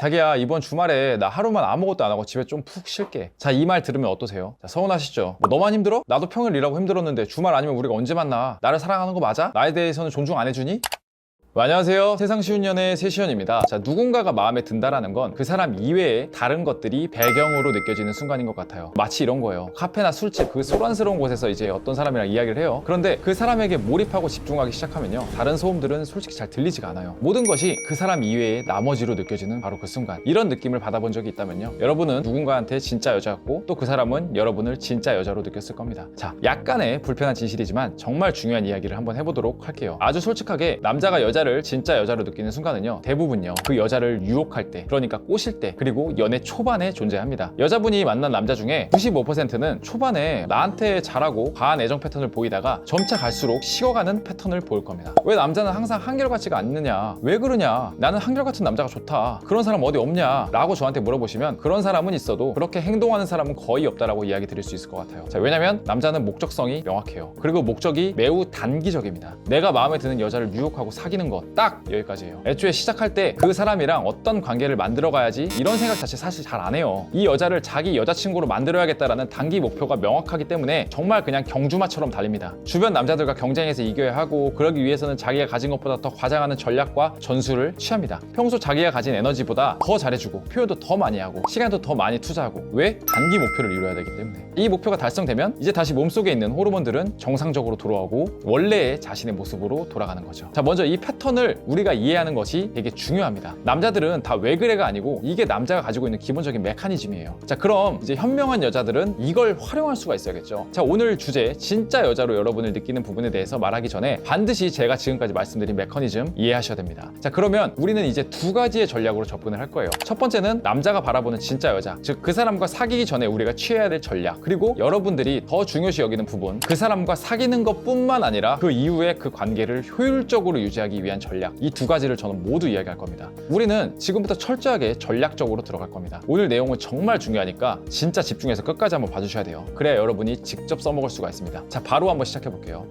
자기야, 이번 주말에 나 하루만 아무것도 안 하고 집에 좀 푹 쉴게. 자, 이 말 들으면 어떠세요? 자, 서운하시죠? 뭐 너만 힘들어? 나도 평일 일하고 힘들었는데 주말 아니면 우리가 언제 만나? 나를 사랑하는 거 맞아? 나에 대해서는 존중 안 해주니? 안녕하세요. 세상 쉬운 연애 세시연입니다. 자, 누군가가 마음에 든다라는 건 그 사람 이외에 다른 것들이 배경으로 느껴지는 순간인 것 같아요. 마치 이런 거예요. 카페나 술집, 그 소란스러운 곳에서 이제 어떤 사람이랑 이야기를 해요. 그런데 그 사람에게 몰입하고 집중하기 시작하면요, 다른 소음들은 솔직히 잘 들리지가 않아요. 모든 것이 그 사람 이외에 나머지로 느껴지는 바로 그 순간. 이런 느낌을 받아본 적이 있다면요, 여러분은 누군가한테 진짜 여자였고 또 그 사람은 여러분을 진짜 여자로 느꼈을 겁니다. 자, 약간의 불편한 진실이지만 정말 중요한 이야기를 한번 해보도록 할게요. 아주 솔직하게 남자가 여자를 진짜 여자로 느끼는 순간은요, 대부분요, 그 여자를 유혹할 때, 그러니까 꼬실 때, 그리고 연애 초반에 존재합니다. 여자분이 만난 남자 중에 95%는 초반에 나한테 잘하고 과한 애정 패턴을 보이다가 점차 갈수록 식어가는 패턴을 보일 겁니다. 왜 남자는 항상 한결같지가 않느냐, 왜 그러냐, 나는 한결같은 남자가 좋다, 그런 사람 어디 없냐 라고 저한테 물어보시면 그런 사람은 있어도 그렇게 행동하는 사람은 거의 없다라고 이야기 드릴 수 있을 것 같아요. 자, 왜냐면 남자는 목적성이 명확해요. 그리고 목적이 매우 단기적입니다. 내가 마음에 드는 여자를 유혹하고 사귀는 것, 딱 여기까지예요. 애초에 시작할 때 그 사람이랑 어떤 관계를 만들어 가야지 이런 생각 자체 사실 잘 안 해요. 이 여자를 자기 여자친구로 만들어야겠다라는 단기 목표가 명확하기 때문에 정말 그냥 경주마처럼 달립니다. 주변 남자들과 경쟁해서 이겨야 하고, 그러기 위해서는 자기가 가진 것보다 더 과장하는 전략과 전술을 취합니다. 평소 자기가 가진 에너지보다 더 잘해주고 표현도 더 많이 하고 시간도 더 많이 투자하고. 왜? 단기 목표를 이루어야 되기 때문에. 이 목표가 달성되면 이제 다시 몸속에 있는 호르몬들은 정상적으로 돌아오고 원래의 자신의 모습으로 돌아가는 거죠. 자, 먼저 이 패턴을 우리가 이해하는 것이 되게 중요합니다. 남자들은 다 왜 그래가 아니고 이게 남자가 가지고 있는 기본적인 메커니즘이에요. 자, 그럼 이제 현명한 여자들은 이걸 활용할 수가 있어야겠죠. 자, 오늘 주제 진짜 여자로 여러분을 느끼는 부분에 대해서 말하기 전에 반드시 제가 지금까지 말씀드린 메커니즘 이해하셔야 됩니다. 자, 그러면 우리는 이제 두 가지의 전략으로 접근을 할 거예요. 첫 번째는 남자가 바라보는 진짜 여자, 즉 그 사람과 사귀기 전에 우리가 취해야 될 전략, 그리고 여러분들이 더 중요시 여기는 부분, 그 사람과 사귀는 것뿐만 아니라 그 이후에 그 관계를 효율적으로 유지하기 위한 전략, 이 두 가지를 저는 모두 이야기할 겁니다. 우리는 지금부터 철저하게 전략적으로 들어갈 겁니다. 오늘 내용은 정말 중요하니까 진짜 집중해서 끝까지 한번 봐주셔야 돼요. 그래야 여러분이 직접 써먹을 수가 있습니다. 자, 바로 한번 시작해 볼게요.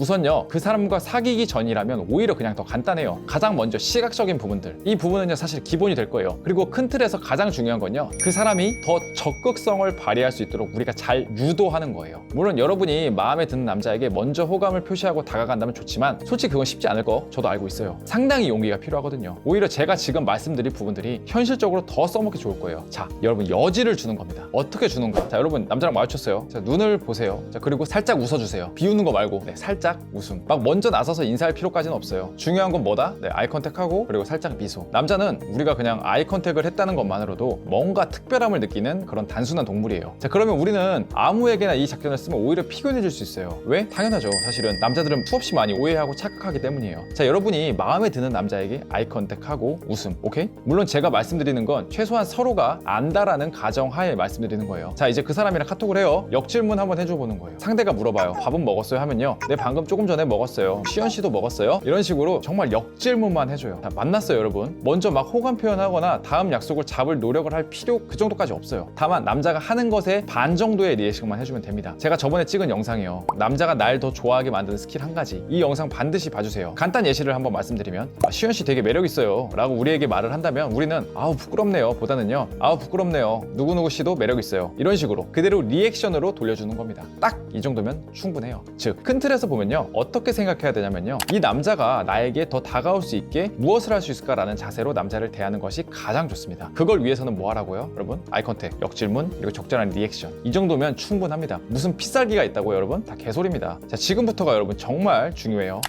우선요, 그 사람과 사귀기 전이라면 오히려 그냥 더 간단해요. 가장 먼저 시각적인 부분들, 이 부분은요 사실 기본이 될 거예요. 그리고 큰 틀에서 가장 중요한 건요, 그 사람이 더 적극성을 발휘할 수 있도록 우리가 잘 유도하는 거예요. 물론 여러분이 마음에 드는 남자에게 먼저 호감을 표시하고 다가간다면 좋지만 솔직히 그건 쉽지 않을 거 저도 알고 있어요. 상당히 용기가 필요하거든요. 오히려 제가 지금 말씀드릴 부분들이 현실적으로 더 써먹기 좋을 거예요. 자, 여러분, 여지를 주는 겁니다. 어떻게 주는가? 자, 여러분, 남자랑 마주쳤어요. 자, 눈을 보세요. 자, 그리고 살짝 웃어주세요. 비웃는 거 말고, 네, 살짝 웃음. 막 먼저 나서서 인사할 필요까지는 없어요. 중요한 건 뭐다? 네, 아이 컨택하고 그리고 살짝 미소. 남자는 우리가 그냥 아이 컨택을 했다는 것만으로도 뭔가 특별함을 느끼는 그런 단순한 동물이에요. 자, 그러면 우리는 아무에게나 이 작전을 쓰면 오히려 피곤해질 수 있어요. 왜? 당연하죠. 사실은 남자들은 수없이 많이 오해하고 착각하기 때문이에요. 자, 여러분이 마음에 드는 남자에게 아이 컨택하고 웃음. 오케이? 물론 제가 말씀드리는 건 최소한 서로가 안다라는 가정하에 말씀드리는 거예요. 자, 이제 그 사람이랑 카톡을 해요. 역질문 한번 해줘보는 거예요. 상대가 물어봐요. 밥은 먹었어요? 하면요, 네, 방금 조금 전에 먹었어요. 시연 씨도 먹었어요? 이런 식으로 정말 역질문만 해줘요. 자, 만났어요, 여러분. 먼저 막 호감 표현하거나 다음 약속을 잡을 노력을 할 필요 그 정도까지 없어요. 다만 남자가 하는 것에 반 정도의 리액션만 해주면 됩니다. 제가 저번에 찍은 영상이요, 남자가 날 더 좋아하게 만드는 스킬 한 가지. 이 영상 반드시 봐주세요. 간단 예시를 한번 말씀드리면, 시연 씨 되게 매력 있어요 라고 우리에게 말을 한다면 우리는 아우 부끄럽네요 보다는요, 아우 부끄럽네요, 누구누구 씨도 매력 있어요, 이런 식으로 그대로 리액션으로 돌려주는 겁니다. 딱 이 정도면 충분해요. 즉, 큰 틀에서 보면요, 어떻게 생각해야 되냐면요, 이 남자가 나에게 더 다가올 수 있게 무엇을 할 수 있을까라는 자세로 남자를 대하는 것이 가장 좋습니다. 그걸 위해서는 뭐 하라고요? 여러분, 아이 컨택, 역질문, 그리고 적절한 리액션, 이 정도면 충분합니다. 무슨 필살기가 있다고요, 여러분? 다 개소리입니다. 자, 지금부터가 여러분 정말 중요해요.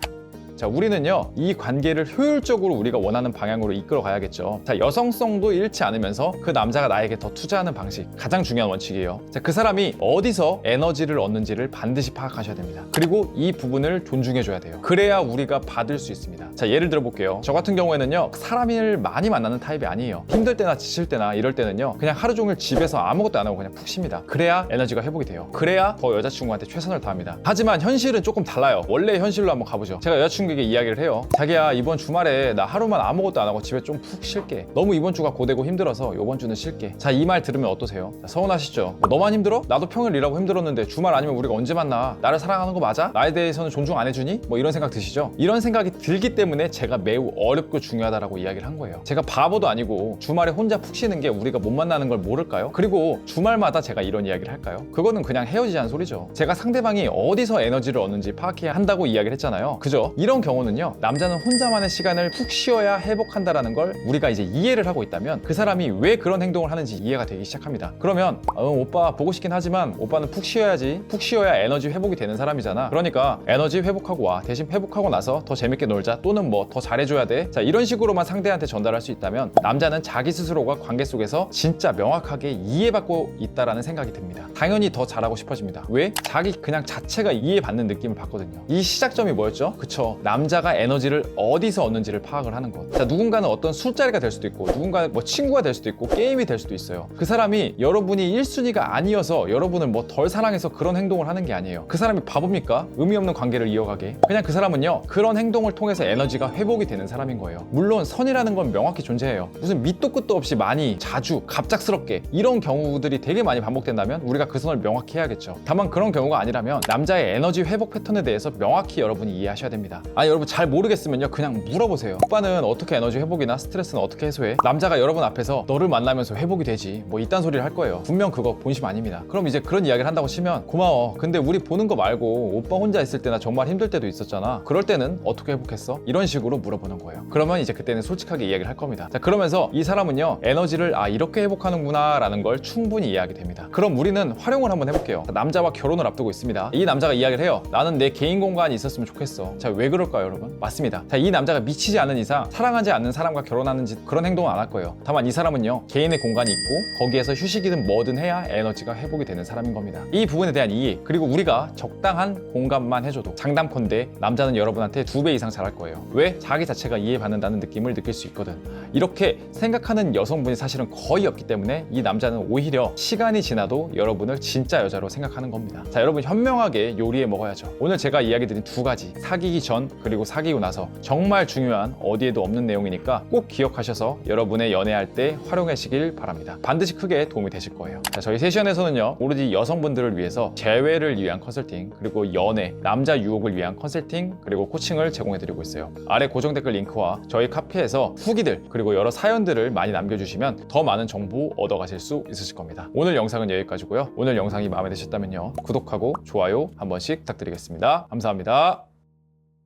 자, 우리는요, 이 관계를 효율적으로 우리가 원하는 방향으로 이끌어 가야겠죠. 자, 여성성도 잃지 않으면서 그 남자가 나에게 더 투자하는 방식, 가장 중요한 원칙이에요. 자, 그 사람이 어디서 에너지를 얻는지를 반드시 파악하셔야 됩니다. 그리고 이 부분을 존중해 줘야 돼요. 그래야 우리가 받을 수 있습니다. 자, 예를 들어 볼게요. 저 같은 경우에는요, 사람을 많이 만나는 타입이 아니에요. 힘들 때나 지칠 때나 이럴 때는요, 그냥 하루 종일 집에서 아무것도 안 하고 그냥 푹 쉽니다. 그래야 에너지가 회복이 돼요. 그래야 더 여자친구한테 최선을 다합니다. 하지만 현실은 조금 달라요. 원래 현실로 한번 가보죠. 제가 여자친구 동기에게 이야기를 해요. 자기야, 이번 주말에 나 하루만 아무것도 안 하고 집에 좀 푹 쉴게. 너무 이번 주가 고되고 힘들어서 이번 주는 쉴게. 자, 이 말 들으면 어떠세요? 자, 서운하시죠? 뭐 너만 힘들어? 나도 평일 일하고 힘들었는데 주말 아니면 우리가 언제 만나? 나를 사랑하는 거 맞아? 나에 대해서는 존중 안 해주니? 뭐 이런 생각 드시죠? 이런 생각이 들기 때문에 제가 매우 어렵고 중요하다라고 이야기를 한 거예요. 제가 바보도 아니고 주말에 혼자 푹 쉬는 게 우리가 못 만나는 걸 모를까요? 그리고 주말마다 제가 이런 이야기를 할까요? 그거는 그냥 헤어지자는 소리죠. 제가 상대방이 어디서 에너지를 얻는지 파악해야 한다고 이야기를 했잖아요. 그죠? 이런 경우는요, 남자는 혼자만의 시간을 푹 쉬어야 회복한다라는 걸 우리가 이제 이해를 하고 있다면 그 사람이 왜 그런 행동을 하는지 이해가 되기 시작합니다. 그러면 오빠 보고 싶긴 하지만 오빠는 푹 쉬어야지. 푹 쉬어야 에너지 회복이 되는 사람이잖아. 그러니까 에너지 회복하고 와. 대신 회복하고 나서 더 재밌게 놀자. 또는 뭐 더 잘해줘야 돼. 자, 이런 식으로만 상대한테 전달할 수 있다면 남자는 자기 스스로가 관계 속에서 진짜 명확하게 이해받고 있다라는 생각이 듭니다. 당연히 더 잘하고 싶어집니다. 왜? 자기 그냥 자체가 이해받는 느낌을 받거든요. 이 시작점이 뭐였죠? 그쵸, 남자가 에너지를 어디서 얻는지를 파악을 하는 것. 자, 누군가는 어떤 술자리가 될 수도 있고 누군가는 뭐 친구가 될 수도 있고 게임이 될 수도 있어요. 그 사람이 여러분이 1순위가 아니어서 여러분을 뭐 덜 사랑해서 그런 행동을 하는 게 아니에요. 그 사람이 바보입니까? 의미 없는 관계를 이어가게. 그냥 그 사람은요, 그런 행동을 통해서 에너지가 회복이 되는 사람인 거예요. 물론 선이라는 건 명확히 존재해요. 무슨 밑도 끝도 없이 많이, 자주, 갑작스럽게 이런 경우들이 되게 많이 반복된다면 우리가 그 선을 명확히 해야겠죠. 다만 그런 경우가 아니라면 남자의 에너지 회복 패턴에 대해서 명확히 여러분이 이해하셔야 됩니다. 아니, 여러분 잘 모르겠으면요, 그냥 물어보세요. 오빠는 어떻게 에너지 회복이나 스트레스는 어떻게 해소해? 남자가 여러분 앞에서 너를 만나면서 회복이 되지 뭐 이딴 소리를 할 거예요. 분명 그거 본심 아닙니다. 그럼 이제 그런 이야기를 한다고 치면 고마워. 근데 우리 보는 거 말고 오빠 혼자 있을 때나 정말 힘들 때도 있었잖아. 그럴 때는 어떻게 회복했어? 이런 식으로 물어보는 거예요. 그러면 이제 그때는 솔직하게 이야기를 할 겁니다. 자, 그러면서 이 사람은요, 에너지를 이렇게 회복하는구나 라는 걸 충분히 이해하게 됩니다. 그럼 우리는 활용을 한번 해볼게요. 자, 남자와 결혼을 앞두고 있습니다. 이 남자가 이야기를 해요. 나는 내 개인 공간이 있었으면 좋겠어. 자, 왜 그럴까요, 여러분? 맞습니다. 자, 이 남자가 미치지 않는 이상 사랑하지 않는 사람과 결혼하는 그런 행동은 안 할 거예요. 다만 이 사람은요, 개인의 공간이 있고 거기에서 휴식이든 뭐든 해야 에너지가 회복이 되는 사람인 겁니다. 이 부분에 대한 이해, 그리고 우리가 적당한 공감만 해줘도 장담컨대 남자는 여러분한테 2배 이상 잘할 거예요. 왜? 자기 자체가 이해받는다는 느낌을 느낄 수 있거든. 이렇게 생각하는 여성분이 사실은 거의 없기 때문에 이 남자는 오히려 시간이 지나도 여러분을 진짜 여자로 생각하는 겁니다. 자, 여러분 현명하게 요리해 먹어야죠. 오늘 제가 이야기 드린 2가지, 사귀기 전 그리고 사귀고 나서, 정말 중요한 어디에도 없는 내용이니까 꼭 기억하셔서 여러분의 연애할 때 활용하시길 바랍니다. 반드시 크게 도움이 되실 거예요. 자, 저희 세션에서는요, 오로지 여성분들을 위해서 재회를 위한 컨설팅, 그리고 연애, 남자 유혹을 위한 컨설팅, 그리고 코칭을 제공해드리고 있어요. 아래 고정 댓글 링크와 저희 카페에서 후기들 그리고 여러 사연들을 많이 남겨주시면 더 많은 정보 얻어가실 수 있으실 겁니다. 오늘 영상은 여기까지고요. 오늘 영상이 마음에 드셨다면요, 구독하고 좋아요 한 번씩 부탁드리겠습니다. 감사합니다.